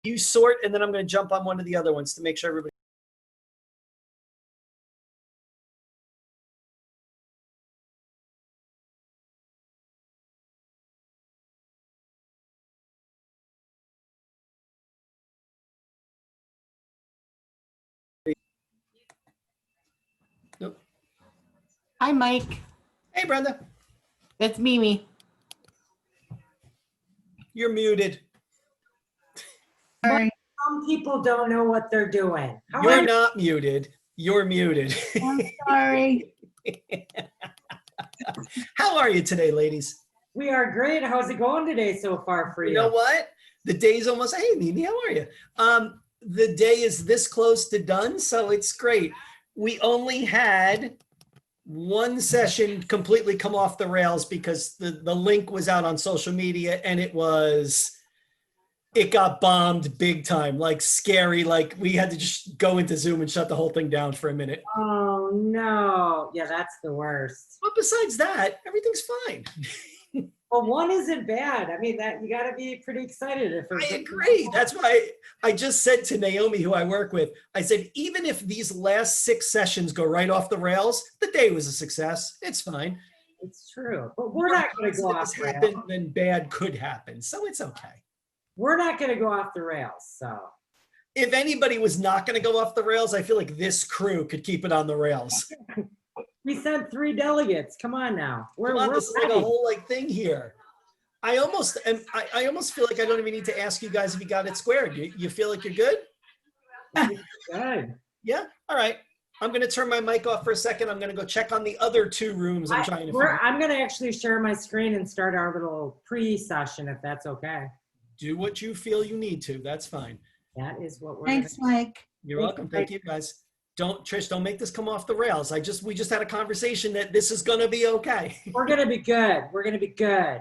You sort, and then I'm going to jump on one of the other ones to make sure everybody. Nope. Hi, Mike. Hey, Brenda. It's Mimi. You're muted. Sorry. Some people don't know what they're doing. You're not muted. You're muted. I'm sorry. How are you today, ladies? We are great. How's it going today so far for you? You know what? The day's almost, hey, Mimi, how are you? The day is this close to done, so it's great. We only had one session completely come off the rails because the link was out on social media and it got bombed big time, like scary, like we had to just go into Zoom and shut the whole thing down for a minute. Oh no. Yeah, that's the worst. But besides that, everything's fine. Well, one isn't bad. I mean, that you got to be pretty excited. I agree. That's why I just said to Naomi, who I work with, I said, even if these last 6 sessions go right off the rails, the day was a success. It's fine. It's true, but we're not going to go off the rails. Then bad could happen, so it's okay. We're not going to go off the rails. So if anybody was not going to go off the rails, I feel like this crew could keep it on the rails. We sent 3 delegates. Come on now. We're this is like a whole thing here. I almost feel like I don't even need to ask you guys if you got it squared. You feel like you're good? Good. Yeah. All right. I'm going to turn my mic off for a second. I'm going to go check on the other 2 rooms. I'm going to actually share my screen and start our little pre-session, if that's okay. Do what you feel you need to. That's fine. That is what we're. Thanks, Mike. You're welcome. Thank you, guys. Trish, don't make this come off the rails. We just had a conversation that this is going to be okay. We're going to be good. We're going to be good.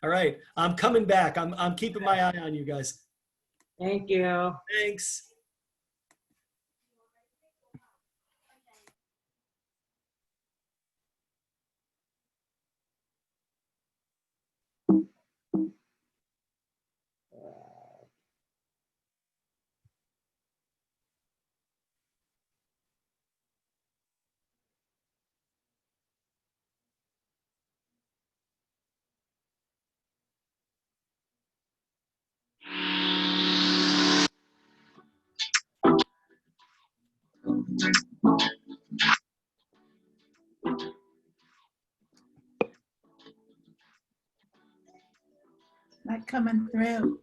All right. I'm coming back. I'm keeping my eye on you guys. Thank you. Thanks. Not coming through.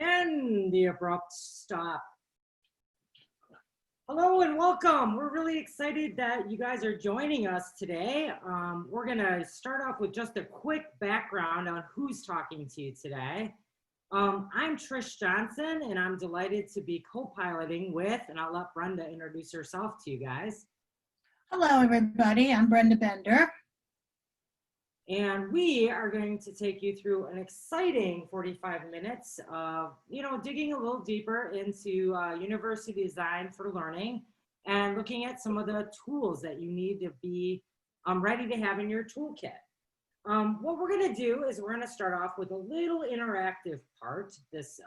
And the abrupt stop. Hello and welcome. We're really excited that you guys are joining us today. We're gonna start off with just a quick background on who's talking to you today. I'm Trish Johnson and I'm delighted to be co-piloting with, and I'll let Brenda introduce herself to you guys. Hello, everybody. I'm Brenda Bender. And we are going to take you through an exciting 45 minutes of, digging a little deeper into university design for learning and looking at some of the tools that you need to be ready to have in your toolkit. What we're going to do is we're going to start off with a little interactive part this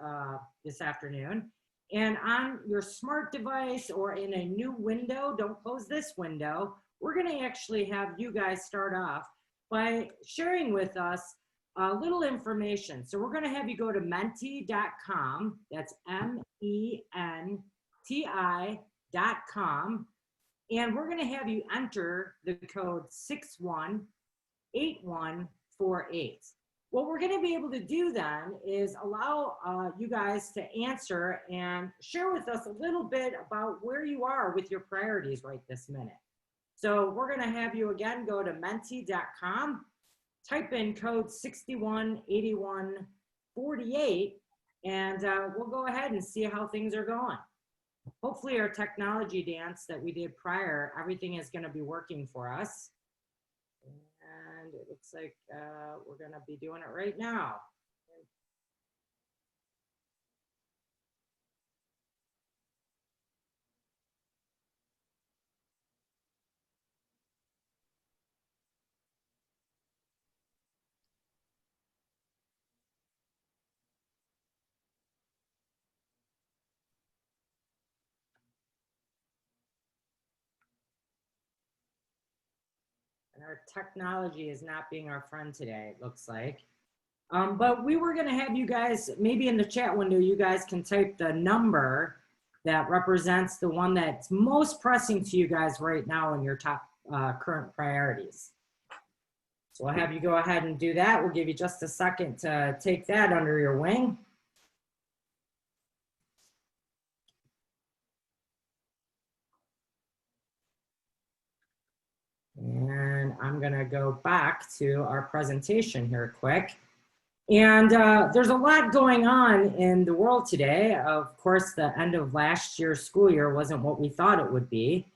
afternoon. And on your smart device or in a new window, don't close this window, we're going to actually have you guys start off by sharing with us a little information. So we're going to have you go to menti.com. That's MENTI.com. And we're going to have you enter the code 618148. What we're going to be able to do then is allow you guys to answer and share with us a little bit about where you are with your priorities right this minute. So we're going to have you again go to menti.com, type in code 618148, and we'll go ahead and see how things are going. Hopefully our technology dance that we did prior, everything is going to be working for us. And it looks like we're going to be doing it right now. And our technology is not being our friend today, it looks like. But we were going to have you guys, maybe in the chat window, you guys can type the number that represents the one that's most pressing to you guys right now in your top current priorities. So I'll have you go ahead and do that. We'll give you just a second to take that under your wing. And I'm going to go back to our presentation here quick. And there's a lot going on in the world today. Of course, the end of last year's school year wasn't what we thought it would be.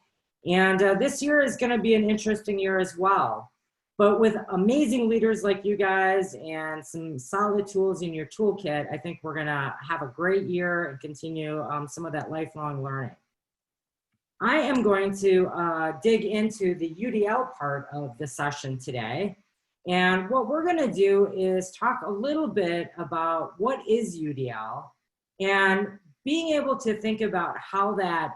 And this year is going to be an interesting year as well. But with amazing leaders like you guys and some solid tools in your toolkit, I think we're going to have a great year and continue some of that lifelong learning. I am going to dig into the UDL part of the session today. And what we're going to do is talk a little bit about what is UDL and being able to think about how that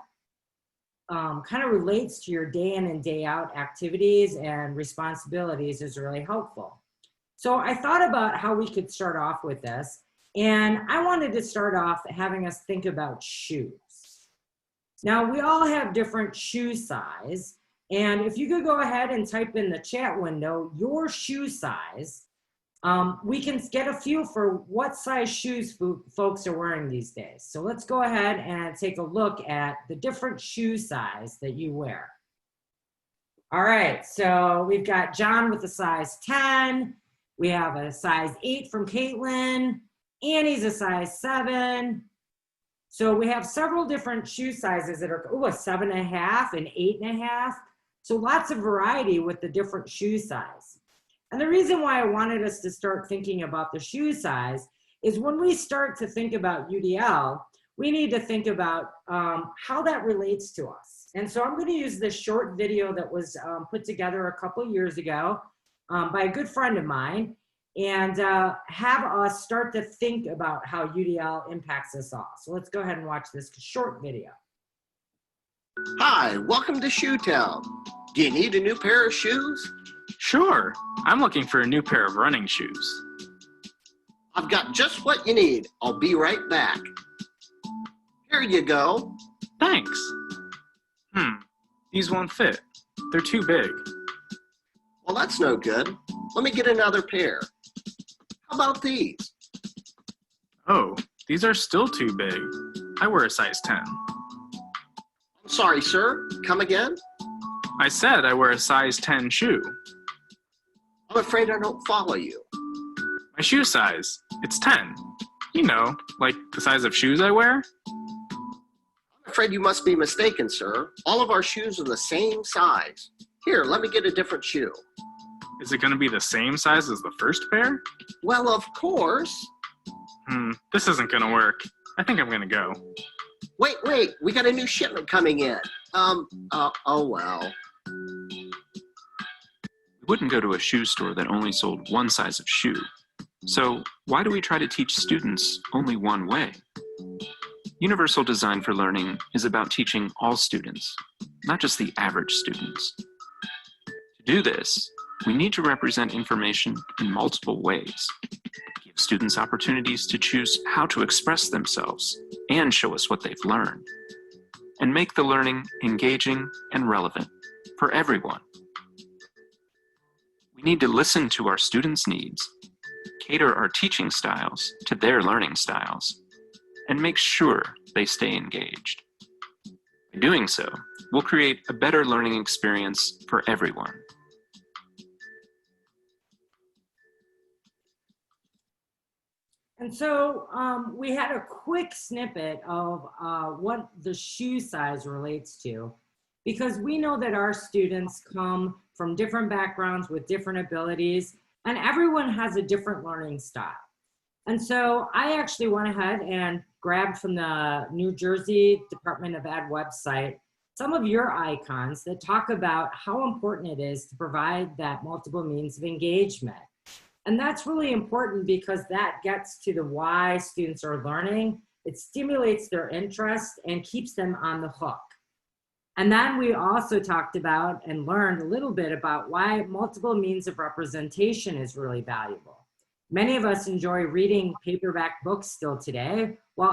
kind of relates to your day in and day out activities and responsibilities is really helpful. So I thought about how we could start off with this, and I wanted to start off having us think about shoes. Now, we all have different shoe size, and if you could go ahead and type in the chat window your shoe size, we can get a feel for what size shoes folks are wearing these days. So let's go ahead and take a look at the different shoe size that you wear. All right, so we've got John with a size 10. We have a size 8 from Caitlin. Annie's a size 7. So we have several different shoe sizes that are, a 7.5 and 8.5. So lots of variety with the different shoe size. And the reason why I wanted us to start thinking about the shoe size is when we start to think about UDL, we need to think about how that relates to us. And so I'm going to use this short video that was put together a couple of years ago by a good friend of mine, and have us start to think about how UDL impacts us all. So let's go ahead and watch this short video. Hi, welcome to Shoe Town. Do you need a new pair of shoes? Sure, I'm looking for a new pair of running shoes. I've got just what you need. I'll be right back. Here you go. Thanks. These won't fit. They're too big. Well, that's no good. Let me get another pair. How about these? Oh, these are still too big. I wear a size 10. I'm sorry, sir. Come again? I said I wear a size 10 shoe. I'm afraid I don't follow you. My shoe size, it's 10. You know, like the size of shoes I wear? I'm afraid you must be mistaken, sir. All of our shoes are the same size. Here, let me get a different shoe. Is it going to be the same size as the first pair? Well, of course. This isn't going to work. I think I'm going to go. Wait, we got a new shipment coming in. Oh well. We wouldn't go to a shoe store that only sold one size of shoe. So why do we try to teach students only one way? Universal Design for Learning is about teaching all students, not just the average students. To do this, we need to represent information in multiple ways, give students opportunities to choose how to express themselves and show us what they've learned, and make the learning engaging and relevant for everyone. We need to listen to our students' needs, cater our teaching styles to their learning styles, and make sure they stay engaged. By doing so, we'll create a better learning experience for everyone. And so we had a quick snippet of what the shoe size relates to, because we know that our students come from different backgrounds with different abilities, and everyone has a different learning style. And so I actually went ahead and grabbed from the New Jersey Department of Ed website some of your icons that talk about how important it is to provide that multiple means of engagement. And that's really important because that gets to the why students are learning. It stimulates their interest and keeps them on the hook. And then we also talked about and learned a little bit about why multiple means of representation is really valuable. Many of us enjoy reading paperback books still today, while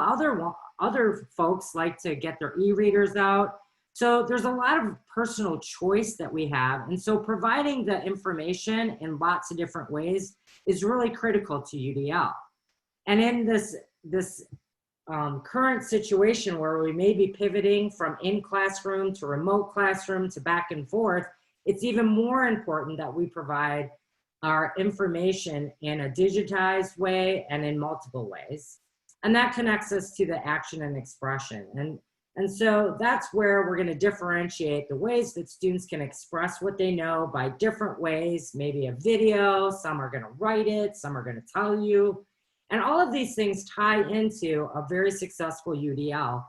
other folks like to get their e-readers out. So there's a lot of personal choice that we have. And so providing the information in lots of different ways is really critical to UDL. And in this current situation where we may be pivoting from in-classroom to remote classroom to back and forth, it's even more important that we provide our information in a digitized way and in multiple ways. And that connects us to the action and expression. And so that's where we're going to differentiate the ways that students can express what they know by different ways, maybe a video, some are going to write it, some are going to tell you. And all of these things tie into a very successful UDL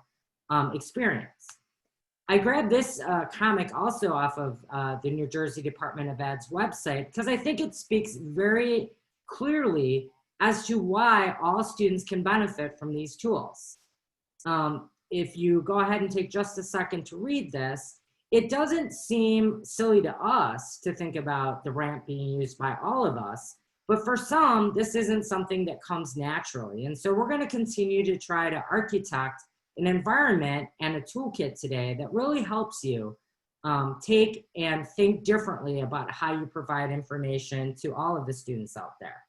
experience. I grabbed this comic also off of the New Jersey Department of Ed's website because I think it speaks very clearly as to why all students can benefit from these tools. If you go ahead and take just a second to read this, it doesn't seem silly to us to think about the ramp being used by all of us, but for some, this isn't something that comes naturally. And so we're going to continue to try to architect an environment and a toolkit today that really helps you take and think differently about how you provide information to all of the students out there.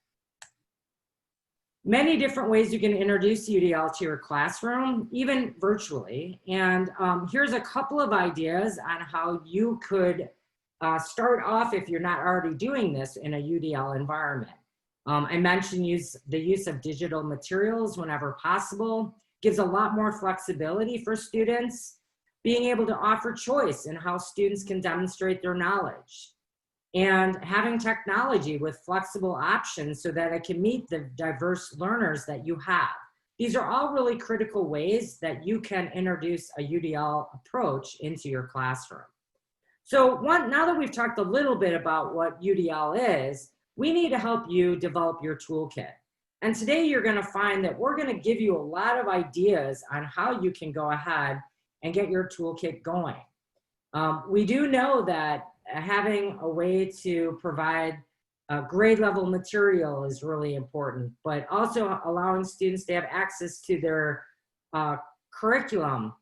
Many different ways you can introduce UDL to your classroom, even virtually. And here's a couple of ideas on how you could start off if you're not already doing this in a UDL environment. I mentioned the use of digital materials whenever possible. Gives a lot more flexibility for students, being able to offer choice in how students can demonstrate their knowledge, and having technology with flexible options so that it can meet the diverse learners that you have. These are all really critical ways that you can introduce a UDL approach into your classroom. So now that we've talked a little bit about what UDL is, we need to help you develop your toolkit. And today you're going to find that we're going to give you a lot of ideas on how you can go ahead and get your toolkit going. We do know that having a way to provide grade level material is really important, but also allowing students to have access to their curriculum,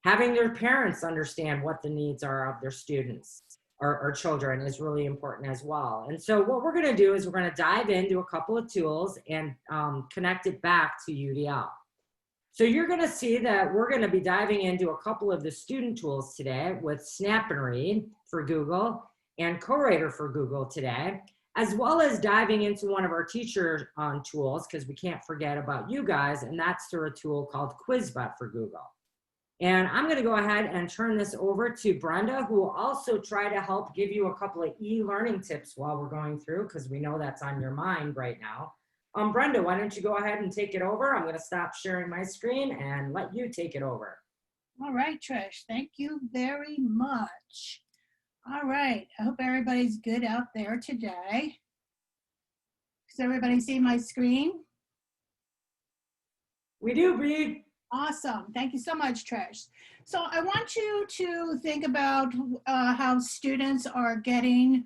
having their parents understand what the needs are of their students or children is really important as well. And so what we're gonna do is we're gonna dive into a couple of tools and connect it back to UDL. So you're gonna see that we're gonna be diving into a couple of the student tools today with Snap&Read for Google and Co-Writer for Google today, as well as diving into one of our teacher tools, because we can't forget about you guys, and that's through a tool called Quizbot for Google. And I'm going to go ahead and turn this over to Brenda, who will also try to help give you a couple of e-learning tips while we're going through, because we know that's on your mind right now. Brenda, why don't you go ahead and take it over? I'm going to stop sharing my screen and let you take it over. All right, Trish, thank you very much. All right, I hope everybody's good out there today. Does everybody see my screen? We do, Bree. Awesome. Thank you so much, Trish. So I want you to think about how students are getting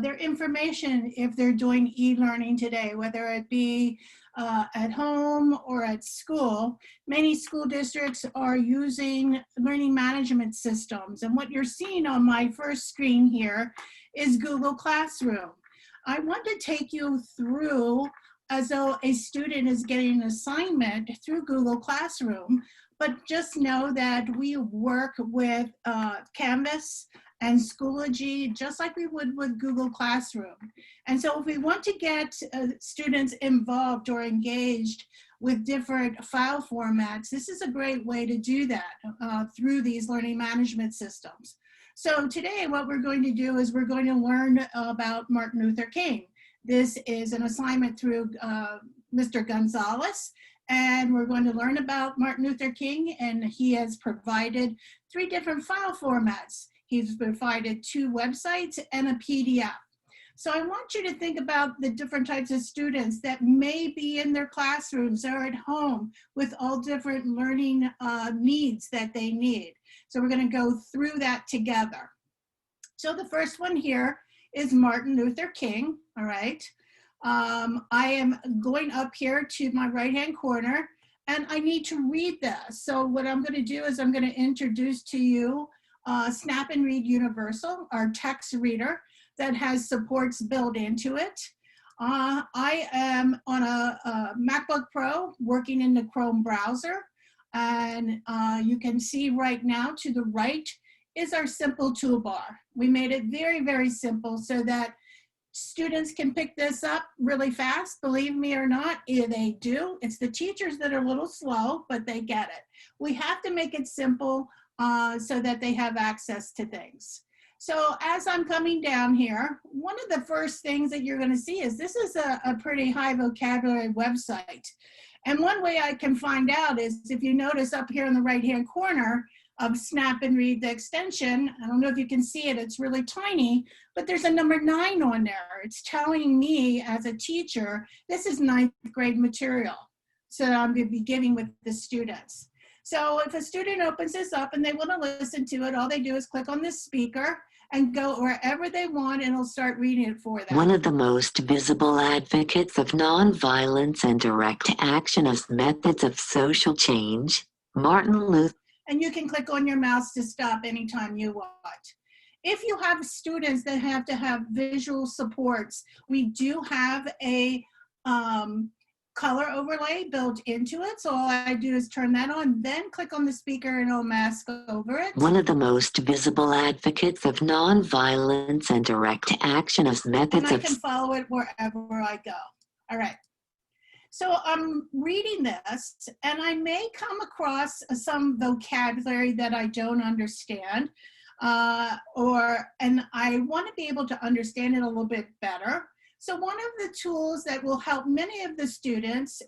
their information if they're doing e-learning today, whether it be at home or at school. Many school districts are using learning management systems. And what you're seeing on my first screen here is Google Classroom. I want to take you through as though a student is getting an assignment through Google Classroom, but just know that we work with Canvas and Schoology just like we would with Google Classroom. And so if we want to get students involved or engaged with different file formats, this is a great way to do that through these learning management systems. So today what we're going to do is we're going to learn about Martin Luther King. This is an assignment through Mr. Gonzalez, and we're going to learn about Martin Luther King, and he has provided 3 different file formats. He's provided 2 websites and a PDF. So I want you to think about the different types of students that may be in their classrooms or at home with all different learning needs that they need. So we're going to go through that together. So the first one here is Martin Luther King, all right? I am going up here to my right-hand corner, and I need to read this. So what I'm gonna do is I'm gonna introduce to you Snap&Read Universal, our text reader that has supports built into it. I am on a MacBook Pro working in the Chrome browser, and you can see right now to the right is our simple toolbar. We made it very, very simple so that students can pick this up really fast. Believe me or not, they do. It's the teachers that are a little slow, but they get it. We have to make it simple so that they have access to things. So as I'm coming down here, one of the first things that you're gonna see is this is a pretty high vocabulary website. And one way I can find out is if you notice up here in the right-hand corner, of Snap&Read, the extension. I don't know if you can see it, it's really tiny, but there's a number 9 on there. It's telling me as a teacher, this is 9th grade material. So I'm going to be giving with the students. So if a student opens this up and they want to listen to it, all they do is click on this speaker and go wherever they want, and it'll start reading it for them. One of the most visible advocates of nonviolence and direct action as methods of social change, Martin Luther. And you can click on your mouse to stop anytime you want. If you have students that have to have visual supports, we do have a color overlay built into it. So all I do is turn that on, then click on the speaker and it'll mask over it. One of the most visible advocates of nonviolence and direct action as methods And I of. can follow it wherever I go. All right. So I'm reading this and I may come across some vocabulary that I don't understand, and I want to be able to understand it a little bit better. So one of the tools that will help many of the students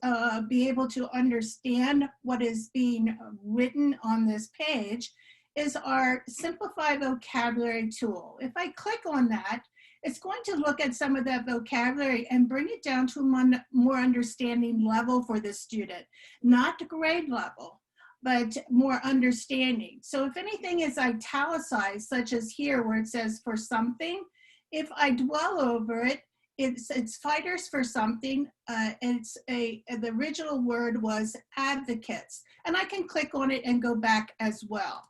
be able to understand what is being written on this page is our Simplify Vocabulary tool. If I click on that, it's going to look at some of that vocabulary and bring it down to a more understanding level for the student, not grade level, but more understanding. So if anything is italicized, such as here where it says for something, if I dwell over it, it's fighters for something. The original word was advocates, and I can click on it and go back as well.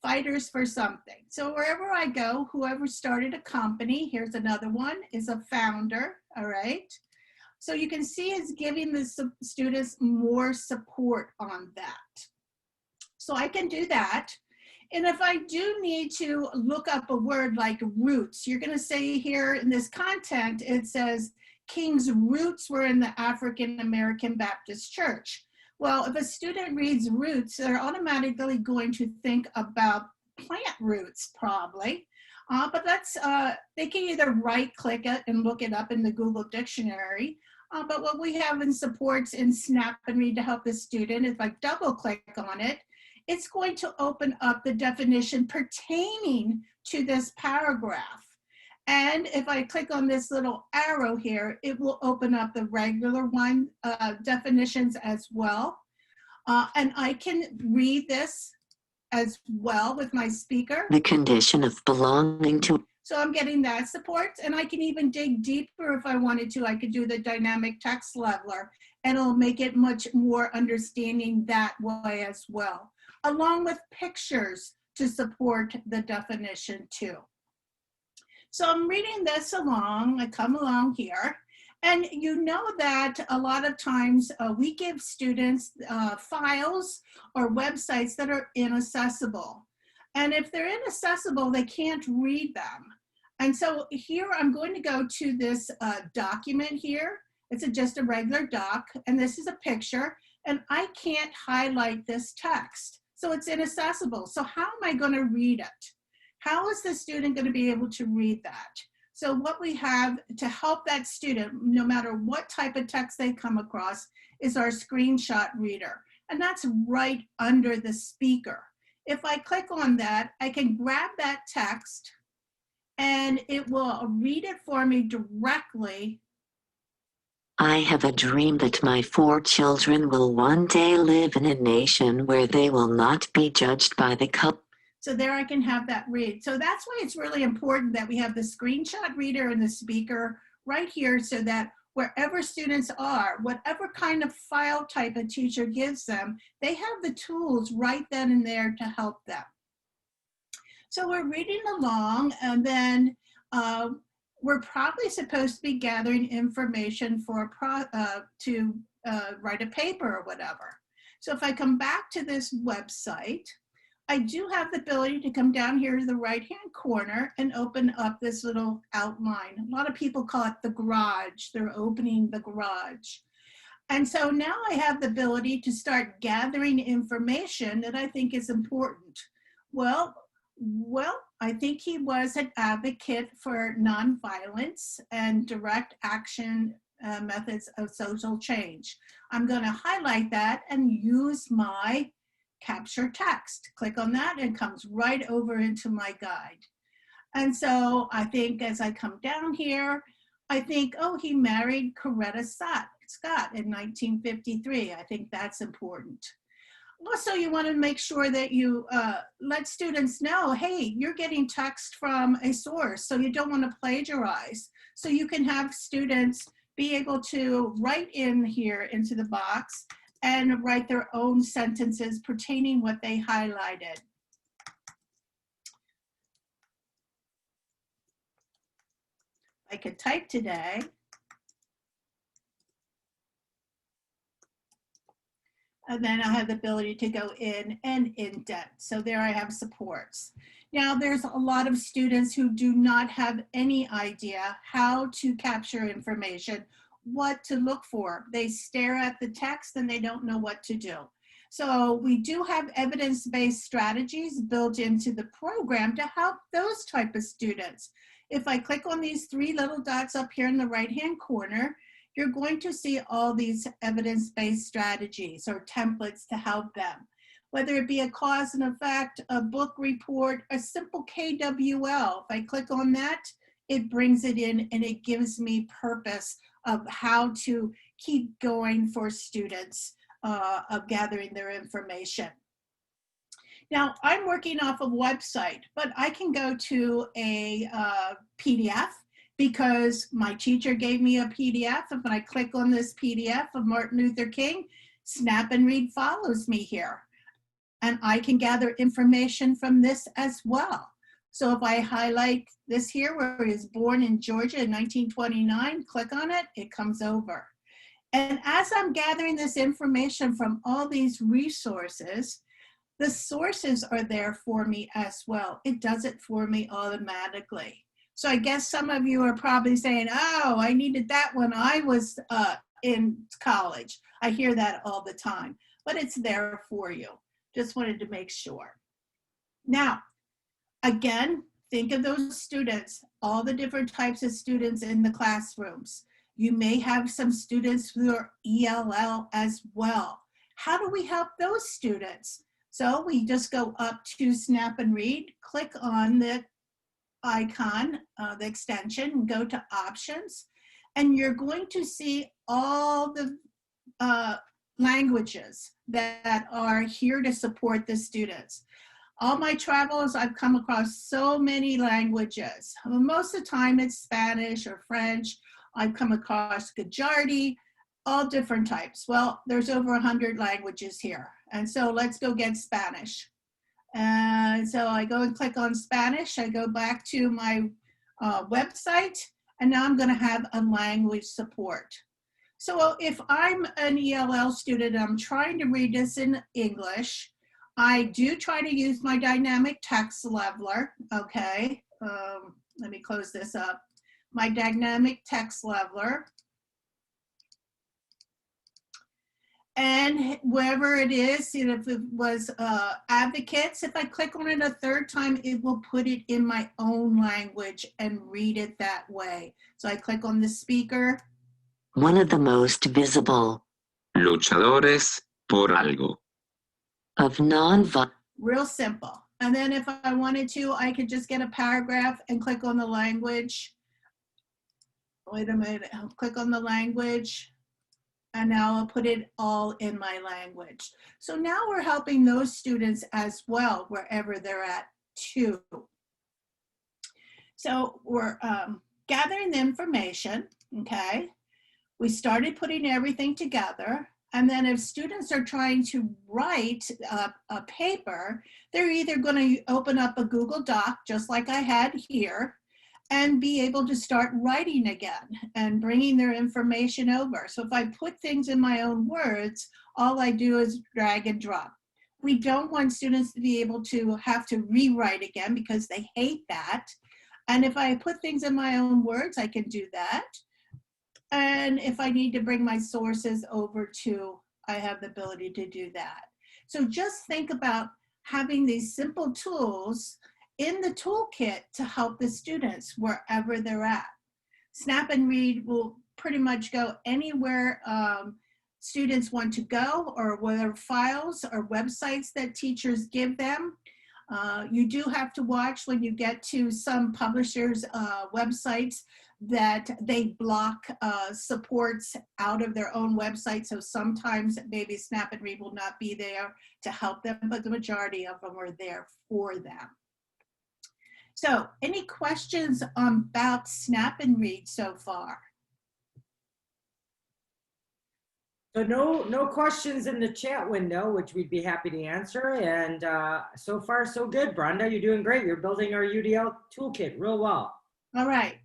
Fighters for something. So wherever I go, whoever started a company, here's another one, is a founder, all right? So you can see it's giving the students more support on that. So I can do that. And if I do need to look up a word like roots, you're going to say here in this content, it says King's roots were in the African American Baptist Church. Well, if a student reads roots, they're automatically going to think about plant roots probably. But they can either right click it and look it up in the Google Dictionary. But what we have in supports in Snap&Read to help the student, if I double click on it, it's going to open up the definition pertaining to this paragraph. And if I click on this little arrow here, it will open up the regular one, definitions as well. And I can read this as well with my speaker. The condition of belonging to. So I'm getting that support, and I can even dig deeper if I wanted to. I could do the dynamic text leveler, and it'll make it much more understanding that way as well, along with pictures to support the definition too. So I'm reading this along, I come along here, and you know that a lot of times we give students files or websites that are inaccessible. And if they're inaccessible, they can't read them. And so here I'm going to go to this document here. It's just a regular doc, and this is a picture, and I can't highlight this text. So it's inaccessible. So how am I going to read it? How is the student going to be able to read that? So what we have to help that student, no matter what type of text they come across, is our screenshot reader. And that's right under the speaker. If I click on that, I can grab that text and it will read it for me directly. I have a dream that my 4 children will one day live in a nation where they will not be judged by the color. So there I can have that read. So that's why it's really important that we have the screenshot reader and the speaker right here so that wherever students are, whatever kind of file type a teacher gives them, they have the tools right then and there to help them. So we're reading along, and then we're probably supposed to be gathering information for to write a paper or whatever. So if I come back to this website, I do have the ability to come down here to the right-hand corner and open up this little outline. A lot of people call it the garage. They're opening the garage. And so now I have the ability to start gathering information that I think is important. Well, I think he was an advocate for nonviolence and direct action methods of social change. I'm going to highlight that and use my capture text. Click on that and it comes right over into my guide. And so I think as I come down here, I think, oh, he married Coretta Scott in 1953. I think that's important. Also, you want to make sure that you let students know, hey, you're getting text from a source, so you don't want to plagiarize. So you can have students be able to write in here into the box and write their own sentences pertaining what they highlighted. I could type today. And then I have the ability to go in and indent. So there I have supports. Now there's a lot of students who do not have any idea how to capture information, what to look for. They stare at the text and they don't know what to do. So we do have evidence-based strategies built into the program to help those type of students. If I click on these three little dots up here in the right-hand corner, you're going to see all these evidence-based strategies or templates to help them. Whether it be a cause and effect, a book report, a simple KWL. If I click on that, it brings it in and it gives me purpose of how to keep going for students of gathering their information. Now, I'm working off a website, but I can go to a PDF because my teacher gave me a PDF. If I click on this PDF of Martin Luther King, Snap&Read follows me here. And I can gather information from this as well. So if I highlight this here where he was born in Georgia in 1929, click on it, it comes over. And as I'm gathering this information from all these resources, the sources are there for me as well. It does it for me automatically. So I guess some of you are probably saying, oh, I needed that when I was in college. I hear that all the time, but it's there for you. Just wanted to make sure. Now, again, think of those students, all the different types of students in the classrooms. You may have some students who are ELL as well. How do we help those students? So we just go up to Snap&Read, click on the icon, the extension, and go to options. And you're going to see all the languages that are here to support the students. All my travels, I've come across so many languages. Most of the time it's Spanish or French. I've come across Gujarati, all different types. Well, there's over 100 languages here. And so let's go get Spanish. And so I go and click on Spanish. I go back to my website, and now I'm going to have a language support. So if I'm an ELL student, I'm trying to read this in English. I do try to use my dynamic text leveler. Okay, let me close this up. My dynamic text leveler. And wherever it is, you know, if it was advocates, if I click on it a third time, it will put it in my own language and read it that way. So I click on the speaker. One of the most visible Luchadores por algo. of non-violent. Real simple. And then if I wanted to, I could just get a paragraph and click on the language. Wait a minute, I'll click on the language. And now I'll put it all in my language. So now we're helping those students as well, wherever they're at too. So we're gathering the information, okay? We started putting everything together. And then if students are trying to write a paper, they're either going to open up a Google Doc, just like I had here, and be able to start writing again and bringing their information over. So if I put things in my own words, all I do is drag and drop. We don't want students to be able to have to rewrite again because they hate that. And if I put things in my own words, I can do that. And if I need to bring my sources over to, I have the ability to do that. So just think about having these simple tools in the toolkit to help the students wherever they're at. Snap&Read will pretty much go anywhere students want to go, or whether files or websites that teachers give them. You do have to watch when you get to some publishers' websites that they block supports out of their own website. So sometimes maybe Snap&Read will not be there to help them, but the majority of them are there for them. So any questions about Snap&Read so far? So no questions in the chat window, which we'd be happy to answer. And so far, so good, Brenda. You're doing great. You're building our UDL toolkit real well. All right.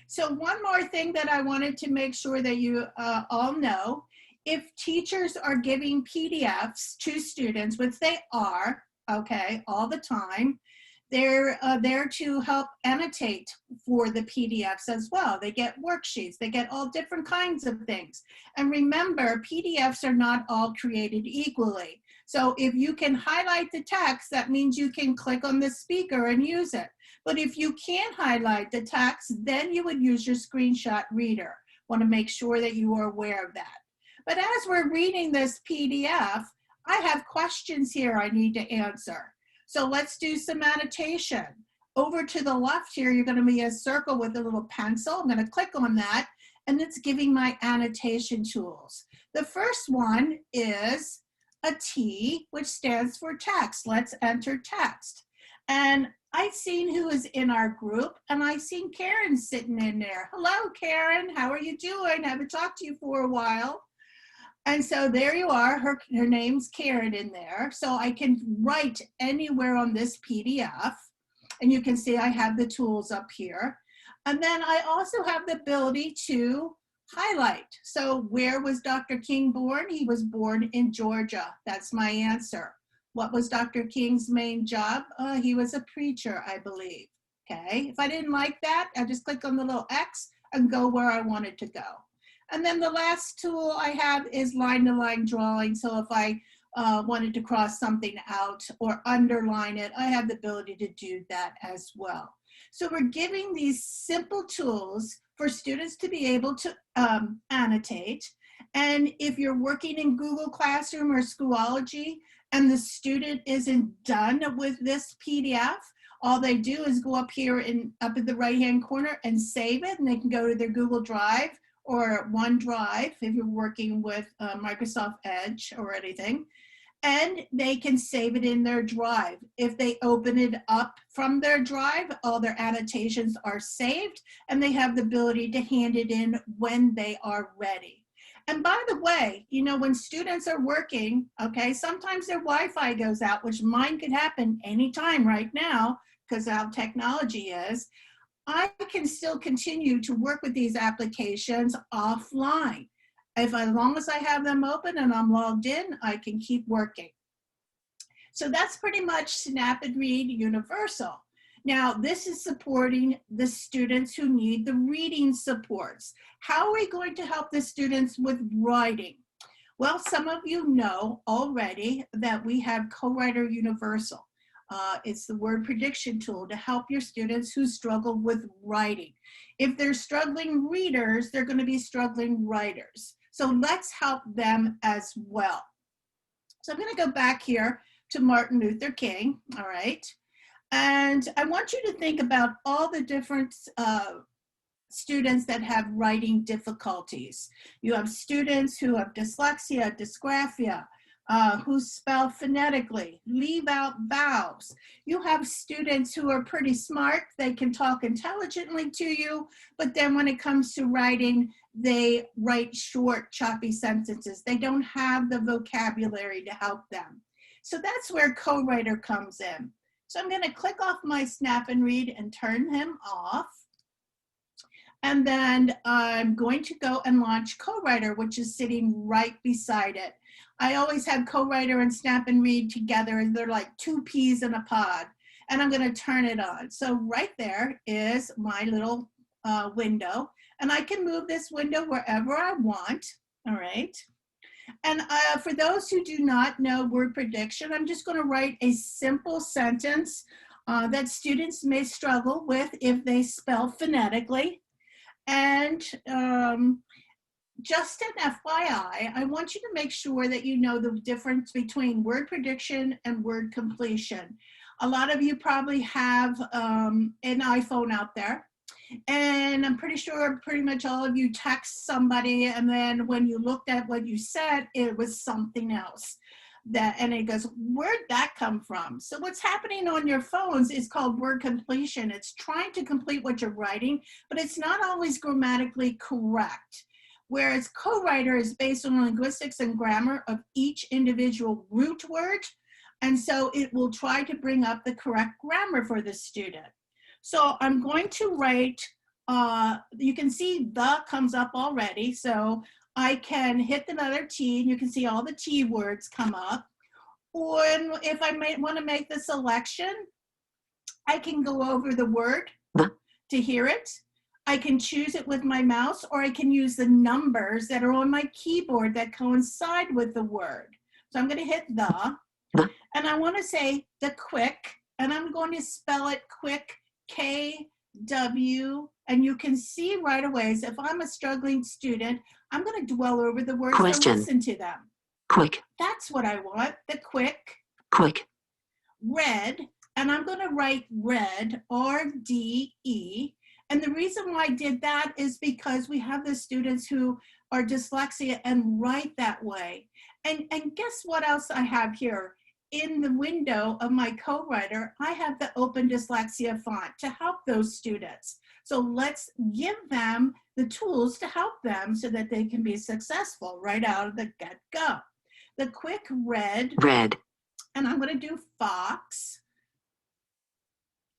So one more thing that I wanted to make sure that you all know, if teachers are giving PDFs to students, which they are, okay, all the time, they're there to help annotate for the PDFs as well. They get worksheets, they get all different kinds of things. And remember, PDFs are not all created equally. So if you can highlight the text, that means you can click on the speaker and use it. But if you can't highlight the text, then you would use your screenshot reader. Want to make sure that you are aware of that. But as we're reading this PDF, I have questions here I need to answer. So let's do some annotation. Over to the left here, you're going to be a circle with a little pencil. I'm going to click on that, and it's giving my annotation tools. The first one is a T, which stands for text. Let's enter text. And I've seen who is in our group, and I've seen Karen sitting in there. Hello, Karen. How are you doing? I haven't talked to you for a while. And so there you are, her name's Karen in there. So I can write anywhere on this PDF. And you can see I have the tools up here. And then I also have the ability to highlight. So where was Dr. King born? He was born in Georgia. That's my answer. What was Dr. King's main job? He was a preacher, I believe. Okay, if I didn't like that, I just click on the little X and go where I wanted to go. And then the last tool I have is line-to-line drawing. So if I wanted to cross something out or underline it, I have the ability to do that as well. So we're giving these simple tools for students to be able to annotate. And if you're working in Google Classroom or Schoology and the student isn't done with this PDF, all they do is go up here up in the right-hand corner and save it, and they can go to their Google Drive or OneDrive if you're working with Microsoft Edge or anything, and they can save it in their drive. If they open it up from their drive, all their annotations are saved, and they have the ability to hand it in when they are ready. And by the way, you know, when students are working, okay, sometimes their Wi-Fi goes out, which mine could happen anytime right now because of how technology is. I can still continue to work with these applications offline. As long as I have them open and I'm logged in, I can keep working. So that's pretty much Snap&Read Universal. Now, this is supporting the students who need the reading supports. How are we going to help the students with writing? Well, some of you know already that we have Co-Writer Universal. It's the word prediction tool to help your students who struggle with writing. If they're struggling readers, they're going to be struggling writers. So let's help them as well. So I'm going to go back here to Martin Luther King, all right? And I want you to think about all the different students that have writing difficulties. You have students who have dyslexia, dysgraphia, who spell phonetically, leave out vowels. You have students who are pretty smart. They can talk intelligently to you, but then when it comes to writing, they write short, choppy sentences. They don't have the vocabulary to help them. So that's where Co-Writer comes in. So I'm going to click off my Snap&Read and turn him off. And then I'm going to go and launch Co-Writer, which is sitting right beside it. I always have Co-Writer and Snap&Read together. They're like two peas in a pod. And I'm going to turn it on. So right there is my little window. And I can move this window wherever I want. All right. And for those who do not know word prediction, I'm just going to write a simple sentence that students may struggle with if they spell phonetically. And just an FYI, I want you to make sure that you know the difference between word prediction and word completion. A lot of you probably have an iPhone out there, and I'm pretty sure pretty much all of you text somebody, and then when you looked at what you said, it was something else. And it goes, where'd that come from? So what's happening on your phones is called word completion. It's trying to complete what you're writing, but it's not always grammatically correct. Whereas co-writer is based on linguistics and grammar of each individual root word. And so it will try to bring up the correct grammar for the student. So I'm going to write, you can see the comes up already. So I can hit the letter T and you can see all the T words come up. Or if I want to make the selection, I can go over the word to hear it. I can choose it with my mouse, or I can use the numbers that are on my keyboard that coincide with the word. So I'm going to hit the, and I want to say the quick, and I'm going to spell it quick, K-W, and you can see right away, so if I'm a struggling student, I'm going to dwell over the words and listen to them. Quick. That's what I want, the quick. Quick. Red, and I'm going to write red, R-D-E. And the reason why I did that is because we have the students who are dyslexia and write that way. And guess what else I have here? In the window of my co-writer, I have the Open Dyslexia font to help those students. So let's give them the tools to help them so that they can be successful right out of the get-go. The quick red. Red. And I'm going to do fox.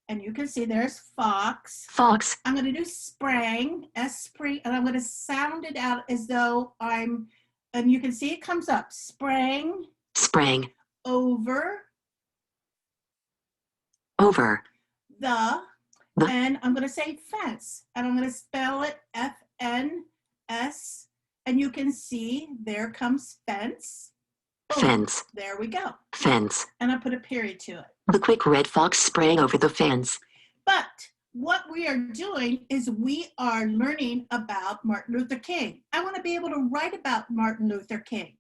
And you can see there's fox. Fox. I'm going to do sprang, S-spring, and I'm going to sound it out as though I'm, and you can see it comes up, sprang. Sprang. Over. Over. The. And I'm going to say fence, and I'm going to spell it F-N-S, and you can see there comes fence. Boom. Fence. There we go. Fence. And I put a period to it. The quick red fox sprang over the fence. But what we are doing is we are learning about Martin Luther King. I want to be able to write about Martin Luther King.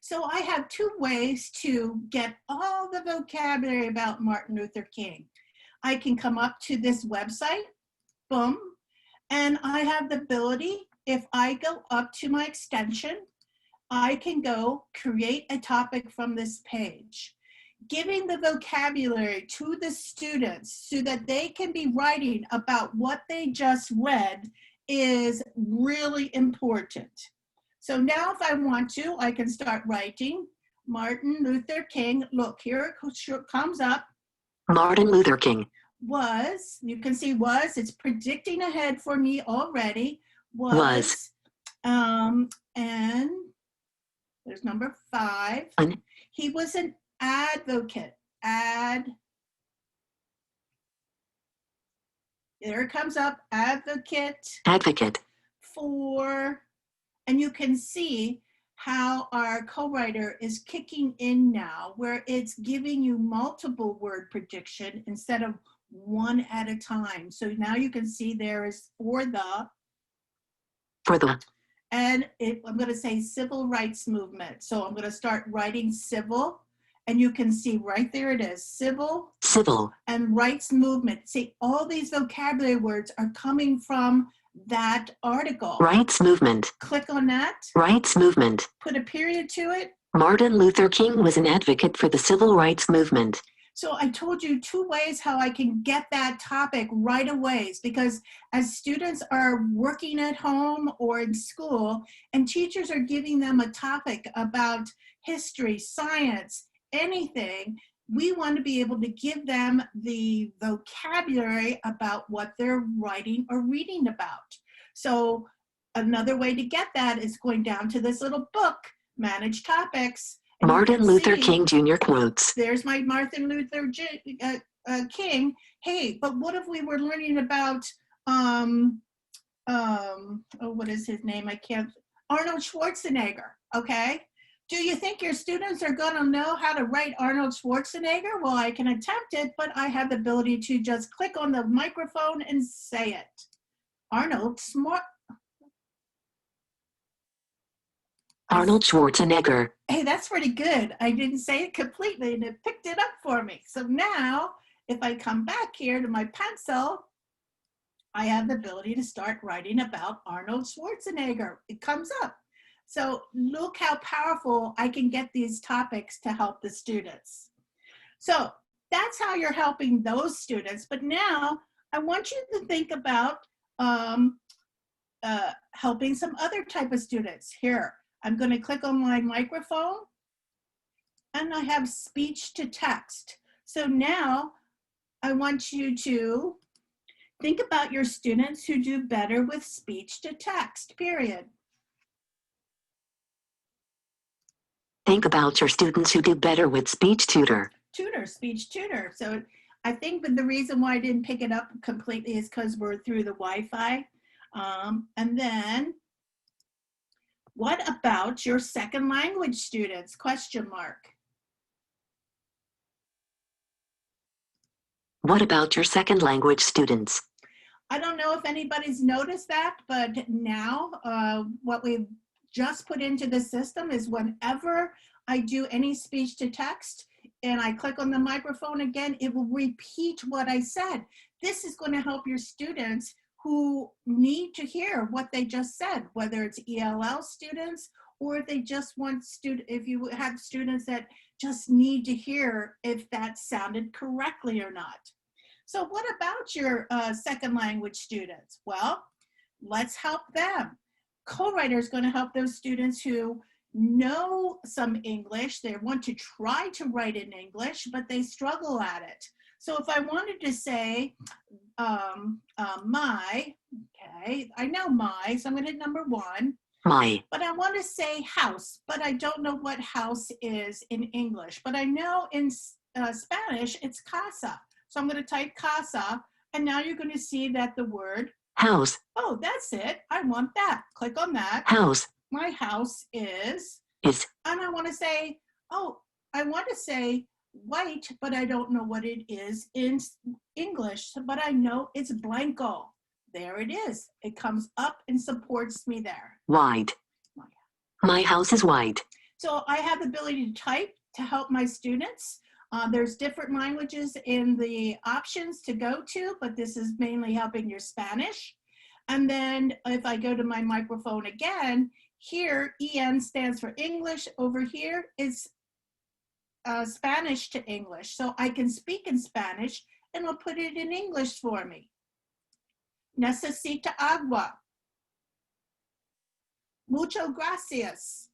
So I have two ways to get all the vocabulary about Martin Luther King. I can come up to this website, boom, and I have the ability, if I go up to my extension, I can go create a topic from this page, giving the vocabulary to the students so that they can be writing about what they just read is really important. So now if I want to, I can start writing Martin Luther King. Look, here it comes up. Martin Luther King. Was, you can see was, it's predicting ahead for me already. Was. And there's number 5. He was an advocate. There it comes up, advocate. Advocate. For, and you can see how our co-writer is kicking in now, where it's giving you multiple word prediction instead of one at a time. So now you can see there is for the. And I'm going to say civil rights movement. So I'm going to start writing civil, and you can see right there it is, civil. Civil. And rights movement. See, all these vocabulary words are coming from that article. Rights movement. Click on that. Rights movement. Put a period to it. Martin Luther King was an advocate for the civil rights movement. So I told you 2 ways how I can get that topic right away, because as students are working at home or in school and teachers are giving them a topic about history, science, anything, we want to be able to give them the vocabulary about what they're writing or reading about. So another way to get that is going down to this little book, Manage Topics. Martin Luther King Jr. quotes. There's my Martin Luther King. Hey, but what if we were learning about, what is his name? Arnold Schwarzenegger, okay? Do you think your students are gonna know how to write Arnold Schwarzenegger? Well, I can attempt it, but I have the ability to just click on the microphone and say it. Arnold Arnold Schwarzenegger. Hey, that's pretty good. I didn't say it completely and it picked it up for me. So now if I come back here to my pencil, I have the ability to start writing about Arnold Schwarzenegger. It comes up. So look how powerful I can get these topics to help the students. So that's how you're helping those students. But now I want you to think about helping some other type of students. Here, I'm going to click on my microphone and I have speech to text. So now I want you to think about your students who do better with speech to text, period. Think about your students who do better with speech tutor. Speech tutor. So I think that the reason why I didn't pick it up completely is because we're through the Wi-Fi. And then, what about your second language students? Question mark. What about your second language students? I don't know if anybody's noticed that, but now what we've just put into the system is whenever I do any speech to text and I click on the microphone again, it will repeat what I said. This is going to help your students who need to hear what they just said, whether it's ELL students or if they just want if you have students that just need to hear if that sounded correctly or not. So what about your second language students? Well, let's help them. Co-writer is going to help those students who know some English. They want to try to write in English, but they struggle at it. So if I wanted to say my, okay, I know my, so I'm going to hit number 1. My. But I want to say house, but I don't know what house is in English. But I know in Spanish, it's casa. So I'm going to type casa, and now you're going to see that the word house. Oh, that's it. I want that. Click on that. House. My house is. And I want to say, oh, I want to say white, but I don't know what it is in English, but I know it's blanco. There it is. It comes up and supports me there. Wide. My house is wide. So I have the ability to type to help my students. There's different languages in the options to go to, but this is mainly helping your Spanish. And then if I go to my microphone again, here EN stands for English. Over here is Spanish to English. So I can speak in Spanish and it'll put it in English for me. Necesita agua. Muchas gracias.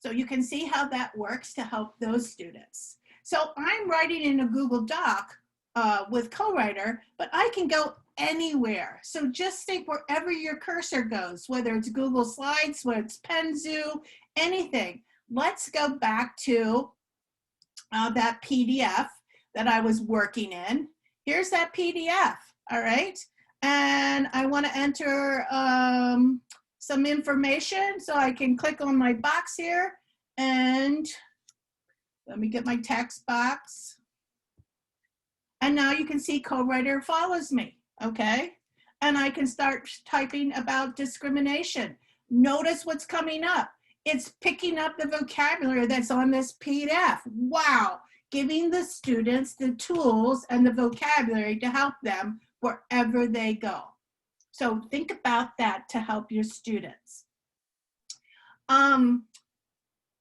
So you can see how that works to help those students. So I'm writing in a Google Doc with co-writer, but I can go anywhere. So just think wherever your cursor goes, whether it's Google Slides, whether it's Penzu, anything. Let's go back to that PDF that I was working in. Here's that PDF, all right? And I want to enter some information, so I can click on my box here and let me get my text box. And now you can see co-writer follows me, okay? And I can start typing about discrimination. Notice what's coming up. It's picking up the vocabulary that's on this PDF. Wow, giving the students the tools and the vocabulary to help them wherever they go. So think about that to help your students.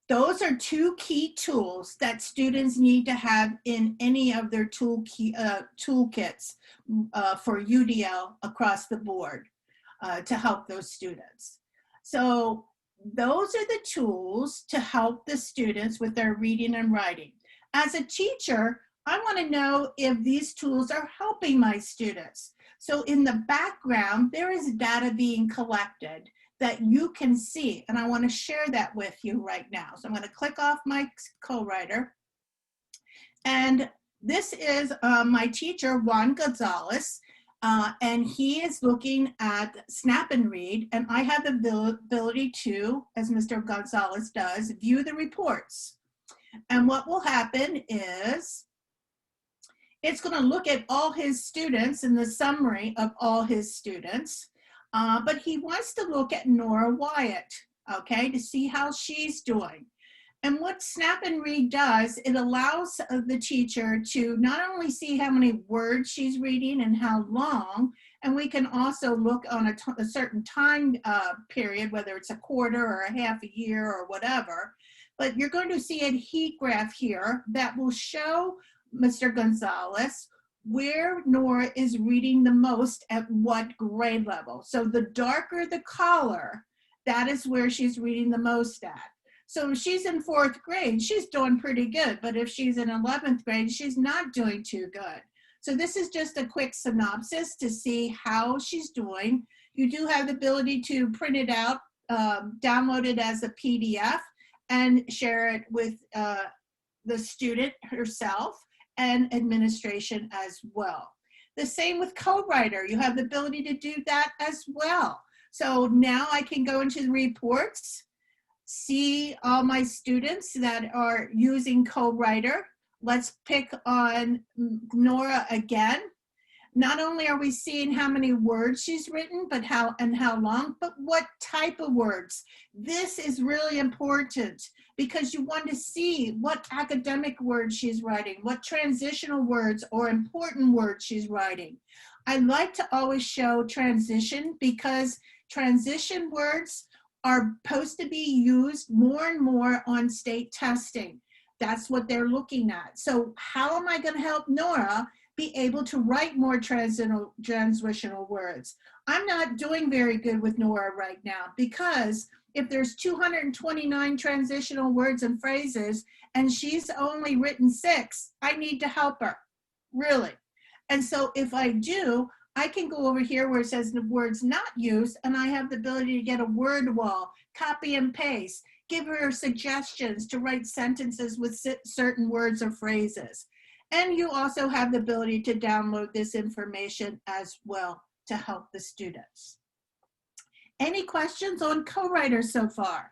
Those are 2 key tools that students need to have in any of their toolkits for UDL across the board to help those students. So those are the tools to help the students with their reading and writing. As a teacher, I want to know if these tools are helping my students. So in the background, there is data being collected that you can see, and I want to share that with you right now. So I'm going to click off my co-writer. And this is my teacher, Juan Gonzalez, and he is looking at Snap&Read, and I have the ability to, as Mr. Gonzalez does, view the reports. And what will happen is, it's going to look at all his students and the summary of all his students. But he wants to look at Nora Wyatt, okay, to see how she's doing. And what Snap&Read does, it allows the teacher to not only see how many words she's reading and how long, and we can also look on a certain time period, whether it's a quarter or a half a year or whatever. But you're going to see a heat graph here that will show Mr. Gonzalez where Nora is reading the most at what grade level. So the darker the color, that is where she's reading the most at. So if she's in 4th grade, she's doing pretty good. But if she's in 11th grade, she's not doing too good. So this is just a quick synopsis to see how she's doing. You do have the ability to print it out, download it as a PDF, and share it with the student herself and administration as well. The same with co-writer. You have the ability to do that as well. So now I can go into the reports, see all my students that are using co-writer. Let's pick on Nora again. Not only are we seeing how many words she's written, but how long, but what type of words. This is really important because you want to see what academic words she's writing, what transitional words or important words she's writing. I like to always show transition because transition words are supposed to be used more and more on state testing. That's what they're looking at. So how am I going to help Nora be able to write more transitional words? I'm not doing very good with Nora right now because if there's 229 transitional words and phrases and she's only written 6, I need to help her, really. And so if I do, I can go over here where it says the words not used, and I have the ability to get a word wall, copy and paste, give her suggestions to write sentences with certain words or phrases. And you also have the ability to download this information as well to help the students. Any questions on co-writer so far?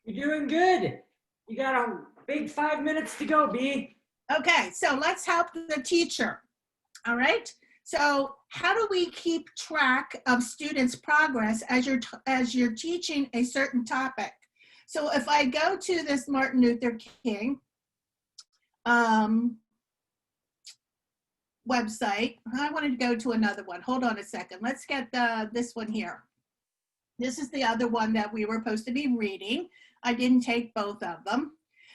You're doing good. You got a big 5 minutes to go, B. Okay, so let's help the teacher. All right. So how do we keep track of students' progress as you're teaching a certain topic? So if I go to this Martin Luther King website, I wanted to go to another one. Hold on a second. Let's get this one here. This is the other one that we were supposed to be reading. I didn't take both of them.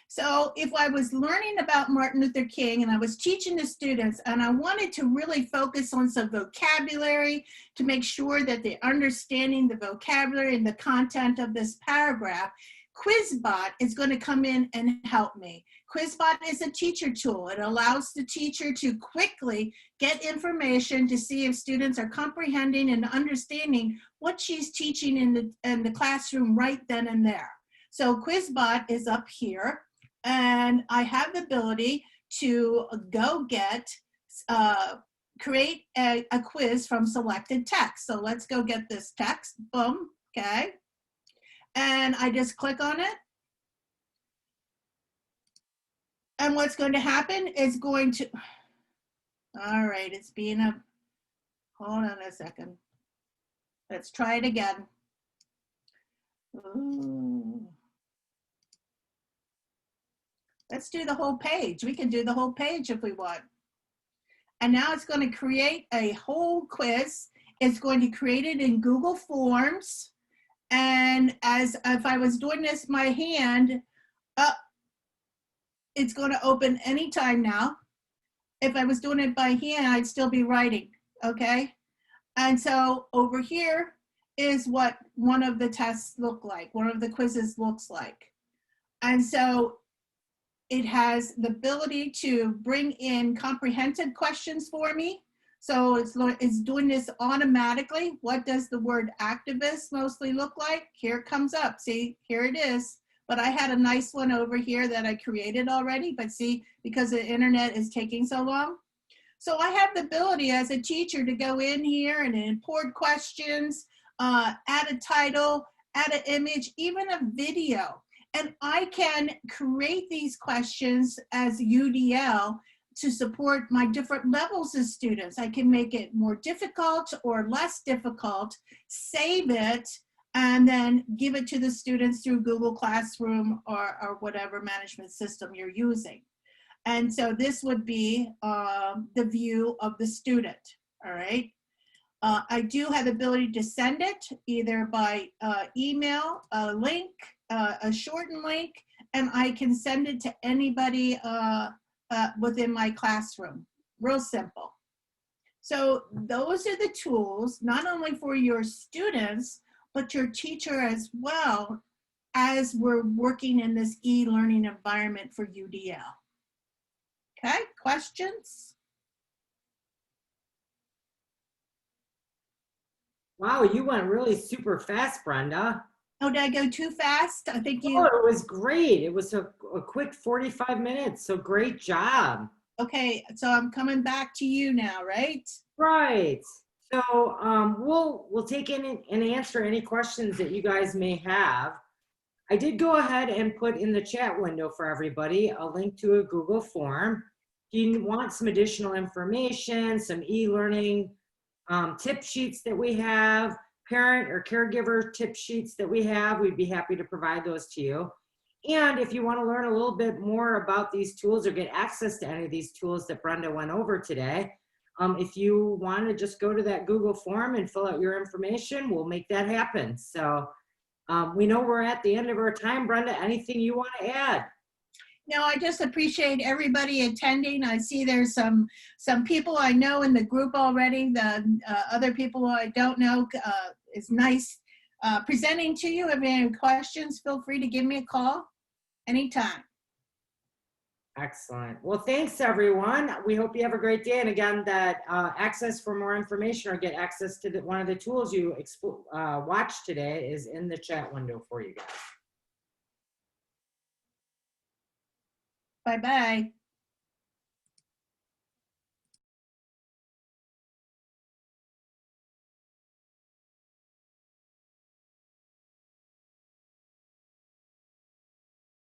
So if I was learning about Martin Luther King and I was teaching the students and I wanted to really focus on some vocabulary to make sure that they're understanding the vocabulary and the content of this paragraph, Quizbot is going to come in and help me. Quizbot is a teacher tool. It allows the teacher to quickly get information to see if students are comprehending and understanding what she's teaching in the classroom right then and there. So Quizbot is up here. And I have the ability to go create a quiz from selected text. So let's go get this text, boom, okay. And I just click on it. And what's going to happen is going to, all right, it's being hold on a second. Let's try it again. Ooh. Let's do the whole page. We can do the whole page if we want. And now it's going to create a whole quiz. It's going to create it in Google Forms. And if I was doing this by hand, it's going to open anytime now. If I was doing it by hand, I'd still be writing, okay? And so over here is what one of the tests look like, one of the quizzes looks like. And so it has the ability to bring in comprehensive questions for me. So it's doing this automatically. What does the word activist mostly look like? Here it comes up. See, here it is. But I had a nice one over here that I created already. But see, because the internet is taking so long. So I have the ability as a teacher to go in here and import questions, add a title, add an image, even a video. And I can create these questions as UDL to support my different levels of students. I can make it more difficult or less difficult, save it, and then give it to the students through Google Classroom or whatever management system you're using. And so this would be the view of the student, all right? I do have the ability to send it either by email, a link, a shortened link, and I can send it to anybody within my classroom. Real simple. So those are the tools, not only for your students, but your teacher as well, as we're working in this e-learning environment for UDL. Okay, questions? Wow, you went really super fast, Brenda. Oh, did I go too fast? I think you. Oh, it was great. It was a quick 45 minutes, so great job. Okay, so I'm coming back to you now, right? Right. So we'll take in and answer any questions that you guys may have. I did go ahead and put in the chat window for everybody a link to a Google form. If you want some additional information, some e-learning tip sheets that we have, parent or caregiver tip sheets that we have, we'd be happy to provide those to you. And if you want to learn a little bit more about these tools or get access to any of these tools that Brenda went over today, if you want to just go to that Google form and fill out your information, we'll make that happen. So we know we're at the end of our time. Brenda, anything you want to add? No, I just appreciate everybody attending. I see there's some people I know in the group already. The other people I don't know. It's nice presenting to you. If you have any questions, feel free to give me a call anytime. Excellent. Well, thanks everyone. We hope you have a great day. And again, that access for more information or get access to one of the tools you watched today is in the chat window for you guys. Bye-bye.